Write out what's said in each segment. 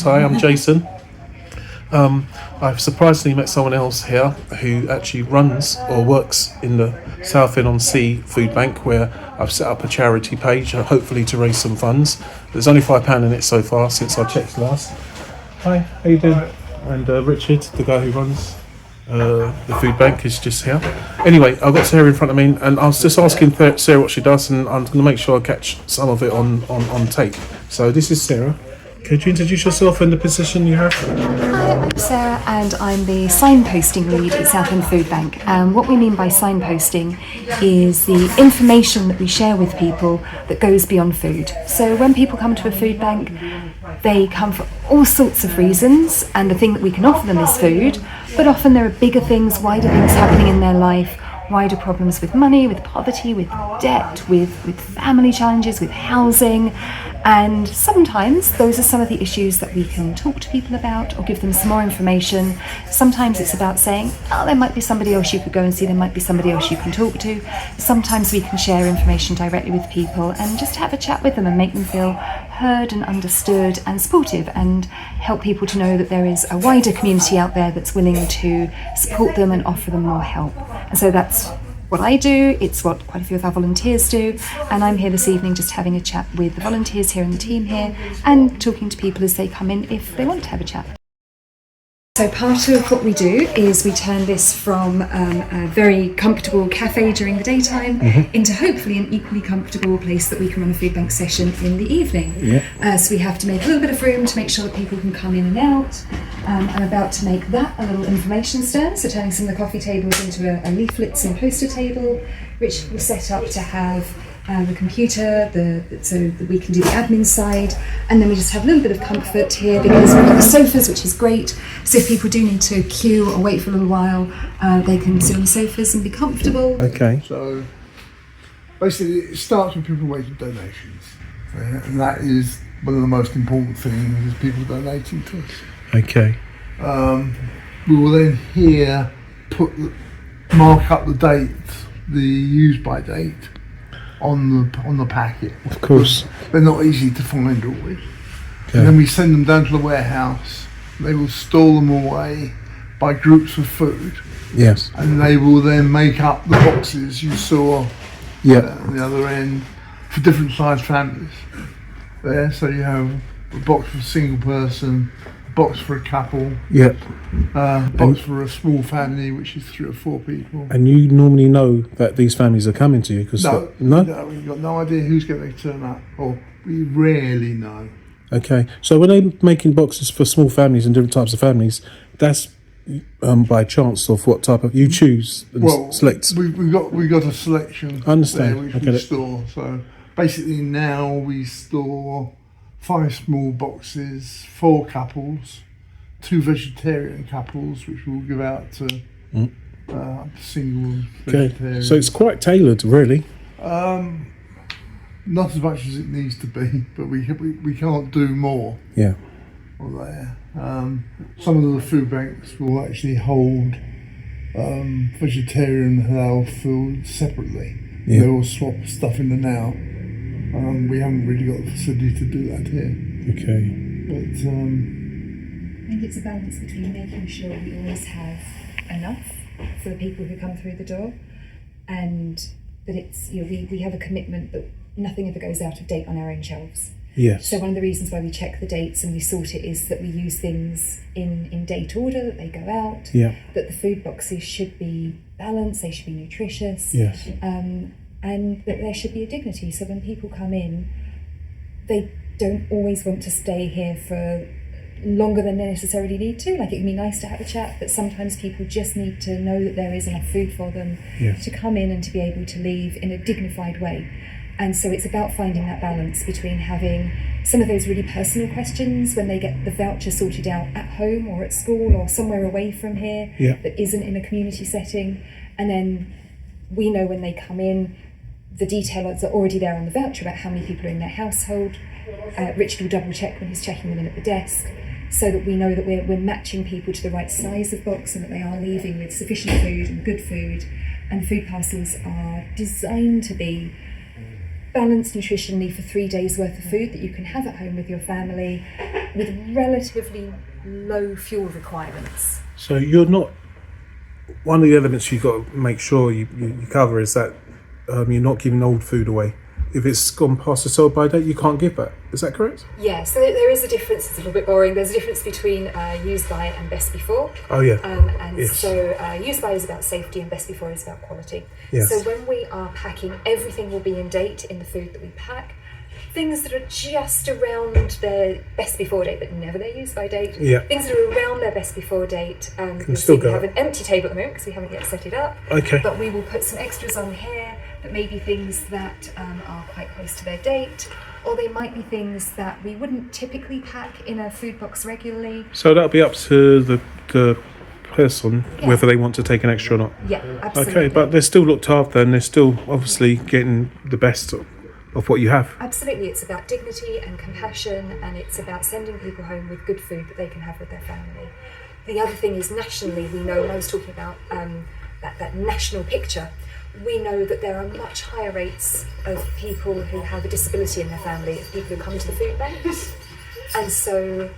folks. Hi, I'm Jason. I've surprisingly met someone else here who actually runs or works in the Southend-on-Sea FoodBank, where I've set up a charity page, hopefully to raise some funds. There's only £5 in it so far since I checked last. Hi, how you doing? And Richard, the guy who runs the food bank, is just here. Anyway, I've got Sarah in front of me, and I was just asking Sarah what she does, and I'm going to make sure I catch some of it on tape. So this is Sarah. Could you introduce yourself and the position you have? Hi, I'm Sarah, and I'm the signposting lead at Southend Food Bank. What we mean by signposting is the information that we share with people that goes beyond food. So when people come to a food bank, they come for all sorts of reasons, and the thing that we can offer them is food, but often there are bigger things, wider things happening in their life, wider problems with money, with poverty, with debt, with family challenges, with housing. And sometimes those are some of the issues that we can talk to people about or give them some more information. Sometimes it's about saying, oh, there might be somebody else you could go and see, there might be somebody else you can talk to. Sometimes we can share information directly with people and just have a chat with them and make them feel heard and understood and supportive, and help people to know that there is a wider community out there that's willing to support them and offer them more help. And so that's what I do, it's what quite a few of our volunteers do, and I'm here this evening just having a chat with the volunteers here and the team here, and talking to people as they come in if they want to have a chat. So part of what we do is we turn this from a very comfortable cafe during the daytime into hopefully an equally comfortable place that we can run a food bank session in the evening. So we have to make a little bit of room to make sure that people can come in and out. I'm about to make that a little information stand, so turning some of the coffee tables into a leaflets and poster table, which we'll set up to have the computer, so that we can do the admin side, and then we just have a little bit of comfort here because we've got the sofas, which is great. So if people do need to queue or wait for a little while, they can sit on the sofas and be comfortable. Okay. So basically, it starts with people making donations, and that is one of the most important things: is people donating to us. Okay. We will then here mark up the date, the use by date, on the packet. Of course. They're not easy to find always. Okay. And then we send them down to the warehouse. They will store them away by groups of food. Yes. And they will then make up the boxes you saw at the other end for different sized families. There, so you have a box for a single person, a box for a couple, a box for a small family, which is 3 or 4 people. And you normally know that these families are coming to you? No, we've got no idea who's going to turn up, or we rarely know. Okay, so when they're making boxes for small families and different types of families, that's by chance of what type of you choose and select? We've got a selection. I understand. There which we store. So basically now we store 5 small boxes, 4 couples, 2 vegetarian couples, which we'll give out to single vegetarians. So it's quite tailored, really. Not as much as it needs to be, but we can't do more. Yeah. There. Some of the food banks will actually hold vegetarian and halal food separately. They will swap stuff in and out. We haven't really got the facility to do that here. Okay. But I think it's a balance between making sure we always have enough for the people who come through the door, and that it's, we have a commitment that nothing ever goes out of date on our own shelves. Yes. So one of the reasons why we check the dates and we sort it is that we use things in date order, that they go out, that the food boxes should be balanced, they should be nutritious, and that there should be a dignity. So when people come in, they don't always want to stay here for longer than they necessarily need to. Like, it can be nice to have a chat, but sometimes people just need to know that there is enough food for them to come in and to be able to leave in a dignified way. And so it's about finding that balance between having some of those really personal questions when they get the voucher sorted out at home or at school or somewhere away from here that isn't in a community setting, and then we know when they come in, the details are already there on the voucher about how many people are in their household. Richard will double check when he's checking them in at the desk, so that we know that we're matching people to the right size of box and that they are leaving with sufficient food and good food. And food parcels are designed to be balanced nutritionally for 3 days worth of food that you can have at home with your family with relatively low fuel requirements. So you're not, one of the elements you've got to make sure you cover is that you're not giving old food away. If it's gone past the sell by date, you can't give that. Is that correct? Yeah, so there is a difference. It's a little bit boring. There's a difference between use by and best before. Oh yeah. And Yes. so use by is about safety and best before is about quality. Yes. So when we are packing, everything will be in date in the food that we pack. Things that are just around their best before date, but never their use by date. Yeah. Things that are around their best before date. You'll still see we go. have an empty table at the moment because we haven't yet set it up. Okay. But we will put some extras on here that may be things that are quite close to their date, or they might be things that we wouldn't typically pack in a food box regularly. So that'll be up to the person Yeah. whether they want to take an extra or not. Yeah, absolutely. Okay, but they're still looked after and they're still obviously getting the best of what you have. Absolutely, it's about dignity and compassion, and it's about sending people home with good food that they can have with their family. The other thing is, nationally, we know, when I was talking about that national picture, we know that there are much higher rates of people who have a disability in their family, of people who come to the food bank. And so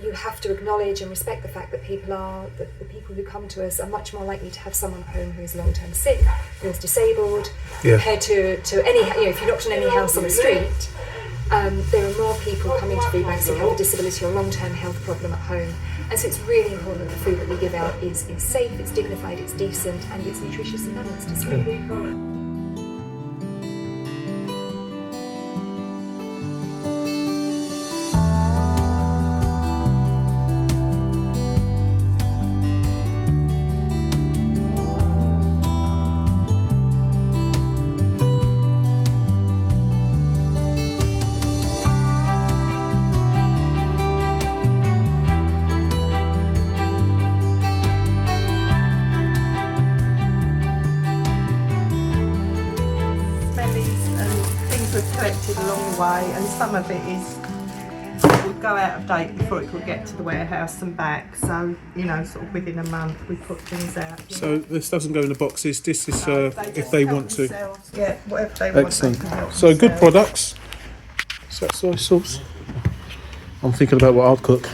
you have to acknowledge and respect the fact that the people who come to us are much more likely to have someone at home who is long-term sick, who is disabled, Yeah. compared to any, if you knocked on any house on the street, there are more people coming to food banks who have a disability or long-term health problem at home. And so it's really important that the food that we give out is safe, it's dignified, it's decent, and it's nutritious and balanced as well. Collected along the way, and some of it would go out of date before it could get to the warehouse and back. So, sort of within a month we put things out. So this doesn't go in the boxes. This is if just they help want to. themselves. Yeah, whatever they want. Excellent. They can help So good themselves. products. So that's soy sauce. I'm thinking about what I'd cook.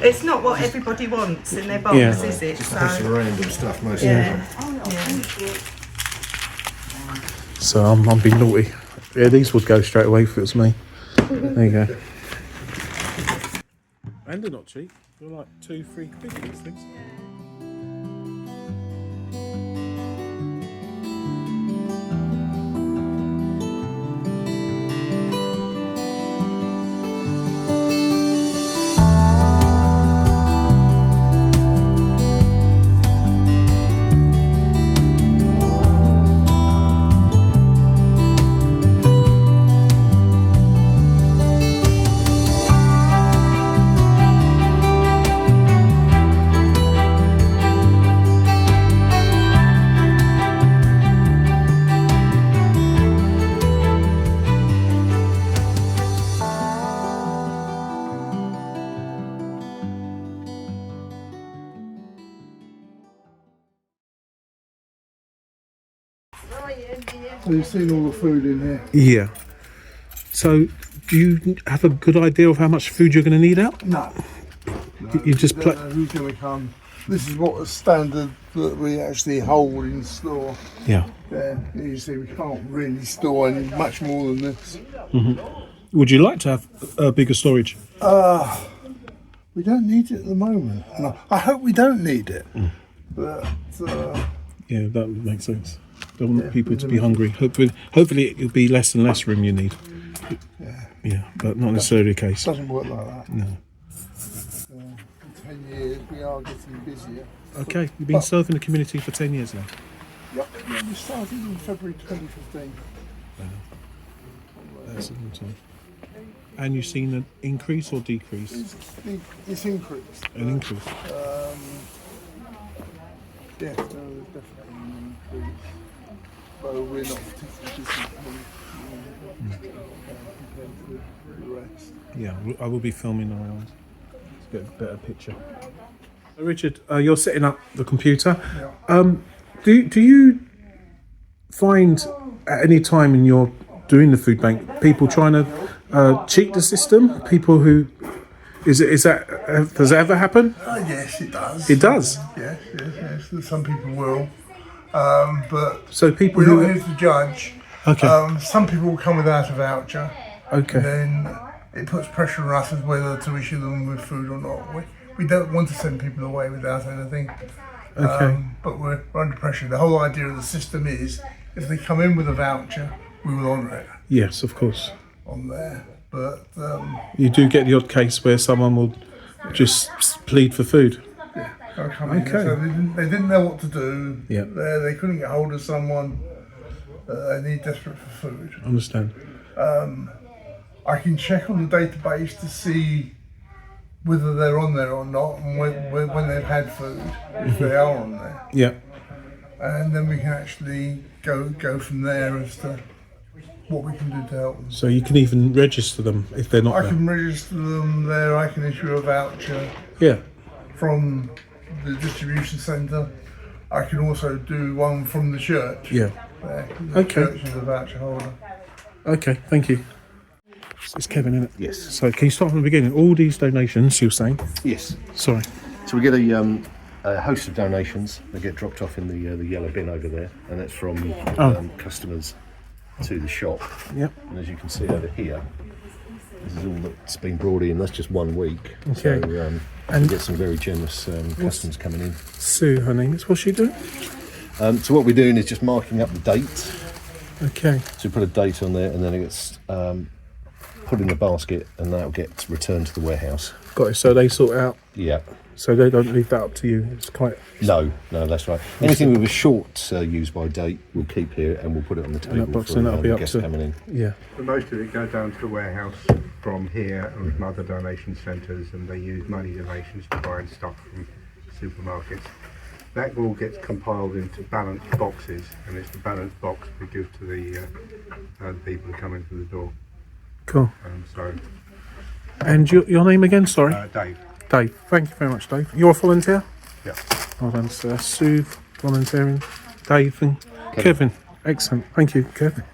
It's not what everybody wants in their box, Yeah. is it? Just some random stuff most yeah. of the time. So I'm being naughty. Yeah, these would go straight away if it was me. There you go. And they're not cheap. They're like 2-3 quid, these things. So you've seen all the food in here. Yeah. So do you have a good idea of how much food you're going to need out? No. You just Don't play. know who's going to come. This is what the standard that we actually hold in store. Yeah. There, you see, we can't really store any much more than this. Would you like to have a bigger storage? We don't need it at the moment. No, I hope we don't need it. But Yeah, that would make sense. Don't want people to be hungry. Hopefully it'll be less and less room you need. Yeah, but not necessarily the case. it doesn't work like that. No. In 10 years, we are getting busier. Okay, you've been serving the community for 10 years now. Yep, we started in February 2015. That's a long time. And you've seen an increase or decrease? It's increased. An increase. Yeah, there's definitely an increase. But we're not particularly busy compared to the rest. Yeah, I will be filming around to get a better picture. Richard, you're setting up the computer. Yeah. Do you find at any time in your doing the food bank people trying to cheat the system? People who is that does that ever happen? Yes, it does. It does. Yes. Some people will, but So people we're who not here to judge. okay, Some people will come without a voucher. okay, Then it puts pressure on us as whether to issue them with food or not. We don't want to send people away without anything. okay. But we're under pressure. The whole idea of the system is if they come in with a voucher, we will honour it Yes, of course. on there. But You do get the odd case where someone will just plead for food. they'll come in. Okay. So they didn't know what to do. Yeah. They couldn't get hold of someone. They need desperate for food. Understand? I can check on the database to see whether they're on there or not, and when they've had food, if they are on there, Yeah. and then we can actually go from there as to what we can do to help them. So you can even register them if they're not I there. can register them there. I can issue a voucher Yeah. from the distribution centre. I can also do one from the church. Yeah. There. The Okay. church is a voucher holder. Okay. Thank you. It's Kevin, isn't it? Yes. So can you start from the beginning? All these donations, you're saying? Yes. Sorry. So we get a host of donations. They get dropped off in the yellow bin over there, and that's from customers to the shop. Yep. And as you can see over here, this is all that's been brought in. That's just 1 week. Okay. So And- we get some very generous customers coming in. Sue, her name is. What's she doing? So what we're doing is just marking up the date. Okay. So we put a date on there, and then it gets put in a basket, and that'll get returned to the warehouse. Got it. So they sort it out. Yeah. So they don't leave that up to you. It's quite. No, that's right. Anything with a short use by date, we'll keep here and we'll put it on the table that box, for and that'll be up guests to- coming in. Yeah. But most of it goes down to the warehouse from here and from other donation centres, and they use money donations to buy stuff from supermarkets. That all gets compiled into balanced boxes, and it's the balanced box we give to the people who come in through the door. Cool. So, And your name again? Sorry. Dave. Dave. Thank you very much, Dave. You're a volunteer? Yeah. Well done, sir. Sue, volunteering. Dave and Kevin. Excellent. Thank you, Kevin.